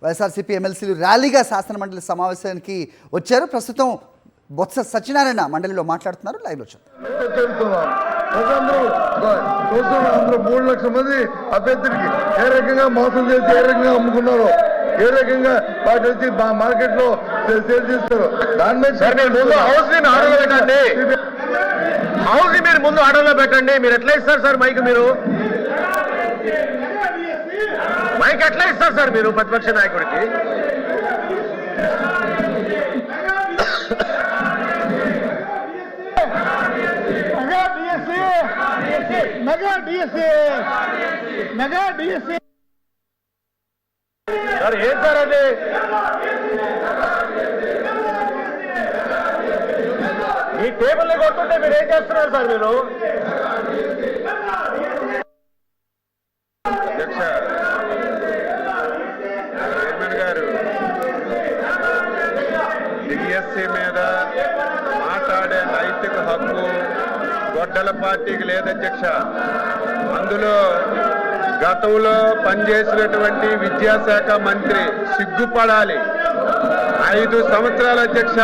వైఎస్ఆర్సీపీ ఎమ్మెల్సీలు ర్యాలీగా శాసనమండలి సమావేశానికి వచ్చారు. ప్రస్తుతం బొత్స సత్యనారాయణ మండలిలో మాట్లాడుతున్నారు. లైవ్లో చూస్తున్నాం. 3 లక్షల మంది అభ్యర్థులకి ఏ రకంగా మోసం చేసి ఏ రకంగా అమ్ముకున్నారో, ఏ రకంగా వాటి వచ్చి మార్కెట్ లో సేల్ చేస్తారు. దాని మీద హౌస్ ని ఆర్డర్లో పెట్టండి. హౌస్ ని మీరు ముందు ఆర్డర్లో పెట్టండి. మీరు ఎట్లా ఇస్తారు సార్ మైక్? మీరు మైక్ ఎట్లా ఇస్తారు సార్ మీరు ప్రతిపక్ష నాయకుడికి? సార్ ఏం సార్ అది? ఈ టేబుల్ని కొట్టుంటే మీరు ఏం చేస్తున్నారు సార్? మీరు అధ్యక్ష చైర్మన్ గారు డిఎస్సీ మీద మాట్లాడే నైతిక హక్కు గొడ్డల పార్టీకి లేదు అధ్యక్ష. అందులో గతంలో పనిచేసినటువంటి విద్యాశాఖ మంత్రి సిగ్గుపడాలి. 5 సంవత్సరాల అధ్యక్ష,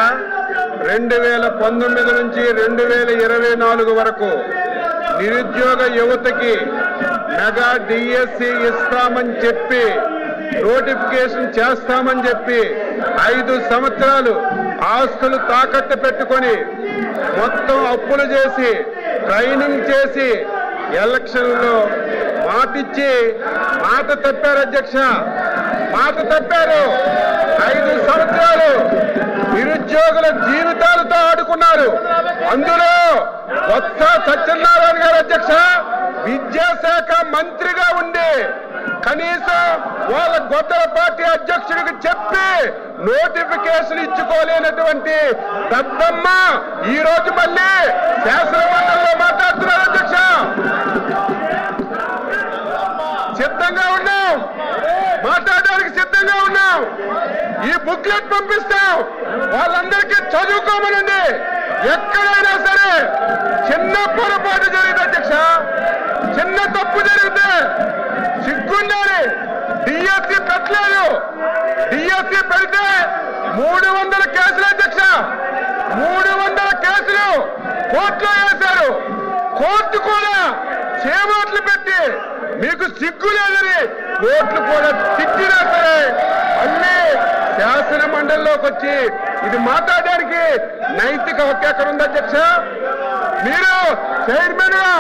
2019 నుంచి 2024 వరకు నిరుద్యోగ యువతకి మెగా డిఎస్సి ఇస్తామని చెప్పి, నోటిఫికేషన్ చేస్తామని చెప్పి 5 సంవత్సరాలు ఆస్తులు తాకట్టు పెట్టుకొని మొత్తం అప్పులు చేసి ట్రైనింగ్ చేసి ఎలక్షన్లో మాటిచ్చి మాట తప్పారు అధ్యక్ష. మాట తప్పారు. 5 సంవత్సరాలు నిరుద్యోగుల జీవితాలతో ఆడుకున్నారు. అందులో బొత్స సత్యనారాయణ గారు అధ్యక్ష విద్యాశాఖ మంత్రిగా ఉండి కనీసం వాళ్ళ గొడ్డల పార్టీ అధ్యక్షుడికి చెప్పి నోటిఫికేషన్ ఇచ్చుకోలేనటువంటి దద్దమ్మ ఈ రోజు మళ్ళీ శాసనమండలిలో మాట్లాడుతున్నారు అధ్యక్ష. సిద్ధంగా ఉన్నాం, మాట్లాడడానికి సిద్ధంగా ఉన్నాం. ఈ బుక్లెట్ పంపిస్తాం. వాళ్ళందరికీ చదువుకోమనండి. ఎక్కడైనా సరే చిన్న పొరపాటు జరిగింది అధ్యక్ష, చిన్న తప్పు జరిగితే సిగ్గుండాలి. డిఎస్సీ పెట్టలేదు. డిఎస్సీ పెడితే 300 కేసులు అధ్యక్ష. 300 కేసులు కోర్టులో వేశారు. కోర్టు కూడా చేమోట్లు పెట్టి మీకు సిగ్గు లేదని కోర్టులు కూడా తిట్టినా సరే మళ్ళీ శాసన మండలిలోకి వచ్చి ఇది మాట్లాడడానికి నైతిక హక్కు ఎక్కడ ఉంది అధ్యక్ష? మీరు చైర్మన్ గా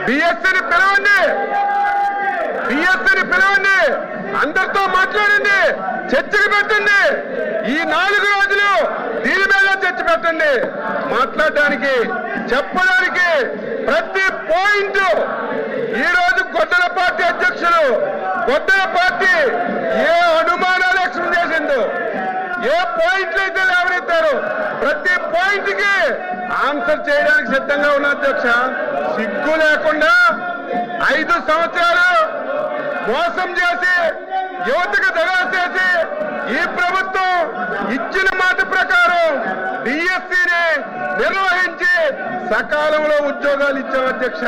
డిఎస్సీని పిలవండి, డిఎస్సీని పిలవండి, అందరితో మాట్లాడండి, చర్చకు పెట్టండి. ఈ 4 రోజులు దీని మీద చర్చ పెట్టండి. మాట్లాడడానికి చెప్పడానికి ప్రతి పాయింట్ ఈ రోజు గొడ్డల పార్టీ అధ్యక్షులు గొడ్డల పార్టీ ఏ అనుమానాలు ఎక్స్ప్రెస్ చేసిందో, ఏ పాయింట్లు అయితే లేవనెత్తారు ప్రతి పాయింట్ కి ఆన్సర్ చేయడానికి సిద్ధంగా ఉన్న అధ్యక్ష. సిగ్గు లేకుండా 5 సంవత్సరాలు మోసం చేసి యువతకు దగా చేసి ఈ ప్రభుత్వం ఇచ్చిన మాట ప్రకారం డిఎస్సీని నిర్వహించి సకాలంలో ఉద్యోగాలు ఇచ్చాం అధ్యక్ష.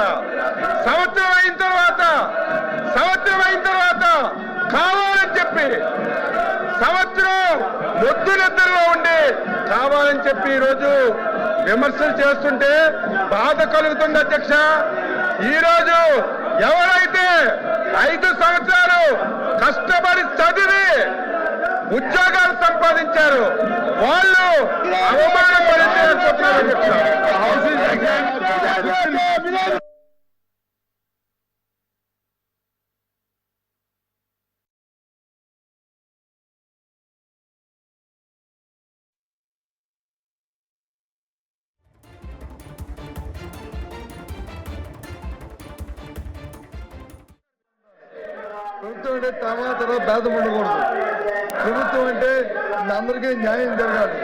సంవత్సరం అయిన తర్వాత కావాలని చెప్పి సంవత్సరం మొద్దు నిద్రలో ఉండి కావాలని చెప్పి ఈరోజు విమర్శలు చేస్తుంటే బాధ కలుగుతుంది అధ్యక్ష. ఈరోజు ఎవరైతే 5 సంవత్సరాలు కష్టపడి చదివి ఉద్యోగాలు సంపాదించారు వాళ్ళు అవమానం పడుతున్నారు అధ్యక్ష. ప్రభుత్వం అంటే తర్వాత భేదం ఉండకూడదు. ప్రభుత్వం అంటే అందరికీ న్యాయం జరగాలి.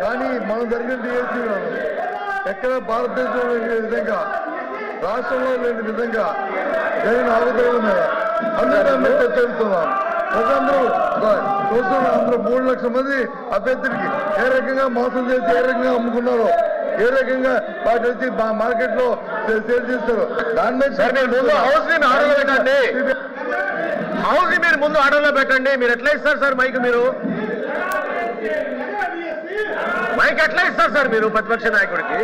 కానీ మనం జరిగిన డిఎస్సీ ఎక్కడ భారతదేశంలో లేని విధంగా, రాష్ట్రంలో లేని విధంగా జరిగిన అవతల మీద అందరూ మేము చెప్తున్నాం. ప్రజలందరూ చూస్తున్నాం. అందరూ 3 లక్షల మంది అభ్యర్థులకి ఏ రకంగా మోసం చేసి ఏ రకంగా అమ్ముకున్నారో, ఏ రకంగా వాటి వచ్చి మార్కెట్ లో సేల్ చేస్తారు. దాని మీద హౌస్ ని ఆర్డర్లో పెట్టండి. హౌస్ మీరు ముందు ఆర్డర్లో పెట్టండి. మీరు ఎట్లా ఇస్తారు సార్ మైక్? మీరు మైక్ ఎట్లా ఇస్తారు సార్ మీరు ప్రతిపక్ష నాయకుడికి?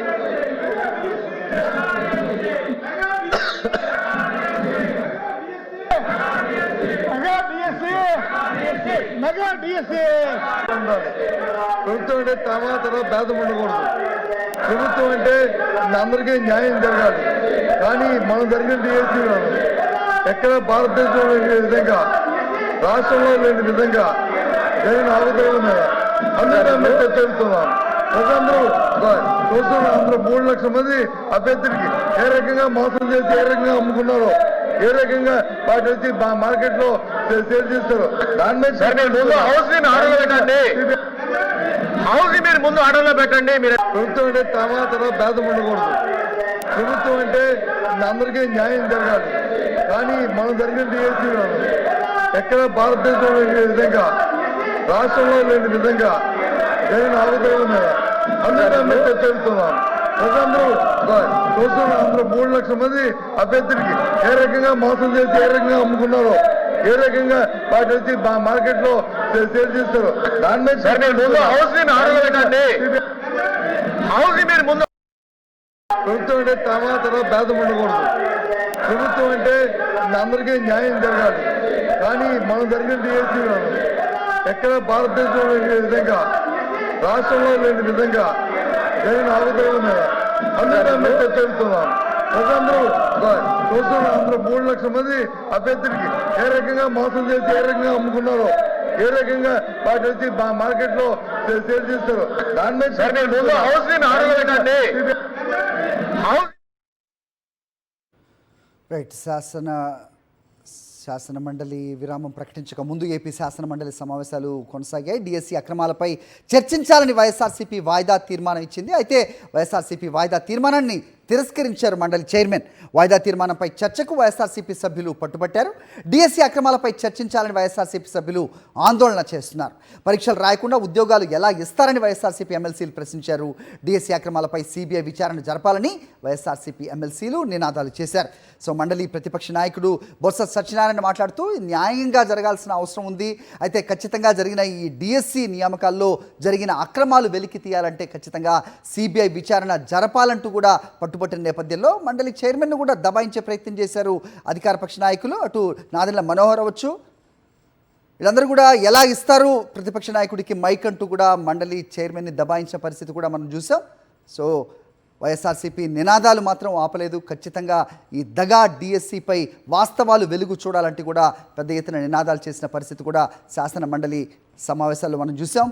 ప్రభుత్వం అంటే తర్వాత భేదం ఉండకూడదు. ప్రభుత్వం అంటే అందరికీ న్యాయం జరగాలి. కానీ మనం జరిగిన డిఎస్సీ ఎక్కడ భారతదేశంలో లేని విధంగా, రాష్ట్రంలో లేని విధంగా జరిగిన అవతరణ మీద అందరూ చర్చిస్తున్నాం. ప్రజలందరూ చూస్తున్న అందరూ 3 లక్షల మంది అభ్యర్థులకి ఏ రకంగా మోసం చేసి ఏ రకంగా అమ్ముకున్నారో, ఏ రకంగా వాటి వచ్చి మార్కెట్ లో సేల్ చేస్తారు. దాని మీద హౌస్ ఆర్డర్లో పెట్టండి. హౌస్ మీరు ముందు ఆర్డర్లో పెట్టండి. మీరు ప్రభుత్వం అంటే తర్వాత భేదం ఉండకూడదు. ప్రభుత్వం అంటే అందరికీ న్యాయం జరగాలి. కానీ మనం జరిగిన డిఎస్సీ ఎక్కడ భారతదేశంలో లేని విధంగా, రాష్ట్రంలో లేని విధంగా జరిగిన అవతరణ మీద అందరూ చర్చిస్తున్నాం. ప్రజలందరూ చూస్తున్న అందరూ 3 లక్షల మంది అభ్యర్థులకి ఏ రకంగా మోసం చేసి ఏ రకంగా అమ్ముకున్నారో, ఏ రకంగా వాటి వచ్చి మార్కెట్ లో సేల్ చేస్తారు. దాని మీద హౌస్ ఆర్డర్లో పెట్టండి. హౌస్ మీరు ముందు ప్రభుత్వం అంటే తర్వాత భేదం ఉండకూడదు. ప్రభుత్వం అంటే అందరికీ న్యాయం జరగాలి. కానీ మనం జరిగిన డిఎస్సీ ఎక్కడ భారతదేశంలో లేని విధంగా, రాష్ట్రంలో లేని విధంగా జరిగిన అవతరణ మీద అందరూ చర్చిస్తున్నాం. ప్రజలందరూ చూస్తున్న అందరూ 3 లక్షల మంది అభ్యర్థులకి ఏ రకంగా మోసం చేసి ఏ రకంగా అమ్ముకున్నారో, ఏ రకంగా వాటి వచ్చి మార్కెట్ లో సేల్ చేస్తారు. దాని మీద హౌస్ ఆర్డర్లో పెట్టండి. House right. శాసన మండలి విరామం ప్రకటించక ముందు ఏపీ శాసన మండలి సమావేశాలు కొనసాగాయి. డిఎస్సి అక్రమాలపై చర్చించాలని వైఎస్ఆర్సీపీ వాయిదా తీర్మానం ఇచ్చింది. అయితే వైఎస్ఆర్సీపీ వాయిదా తీర్మానాన్ని తిరస్కరించారు మండలి చైర్మన్. వాయిదా తీర్మానంపై చర్చకు వైఎస్ఆర్సీపీ సభ్యులు పట్టుబట్టారు. డిఎస్సి అక్రమాలపై చర్చించాలని వైఎస్ఆర్సీపీ సభ్యులు ఆందోళన చేస్తున్నారు. పరీక్షలు రాయకుండా ఉద్యోగాలు ఎలా ఇస్తారని వైఎస్ఆర్సీపీ ఎమ్మెల్సీలు ప్రశ్నించారు. డిఎస్సి అక్రమాలపై సిబిఐ విచారణ జరపాలని వైఎస్ఆర్సీపీ ఎమ్మెల్సీలు నినాదాలు చేశారు. సో మండలి ప్రతిపక్ష నాయకుడు బొత్స సత్యనారాయణ మాట్లాడుతూ న్యాయంగా జరగాల్సిన అవసరం ఉంది. అయితే ఖచ్చితంగా జరిగిన ఈ డిఎస్సి నియామకాల్లో జరిగిన అక్రమాలు వెలికి తీయాలంటే ఖచ్చితంగా సిబిఐ విచారణ జరపాలంటూ కూడా పట్టుబట్టిన నేపథ్యంలో మండలి చైర్మన్ను కూడా దబాయించే ప్రయత్నం చేశారు అధికార పక్ష నాయకులు. అటు నాదెండ్ల మనోహర్ అవ్వచ్చు, వీళ్ళందరూ కూడా ఎలా ఇస్తారు ప్రతిపక్ష నాయకుడికి మైక్ అంటూ కూడా మండలి చైర్మన్ని దబాయించిన పరిస్థితి కూడా మనం చూసాం. సో వైఎస్ఆర్సీపీ నినాదాలు మాత్రం ఆపలేదు. ఖచ్చితంగా ఈ దగా డిఎస్సిపై వాస్తవాలు వెలుగు చూడాలంటే కూడా పెద్ద ఎత్తున నినాదాలు చేసిన పరిస్థితి కూడా శాసన మండలి సమావేశాల్లో మనం చూసాం.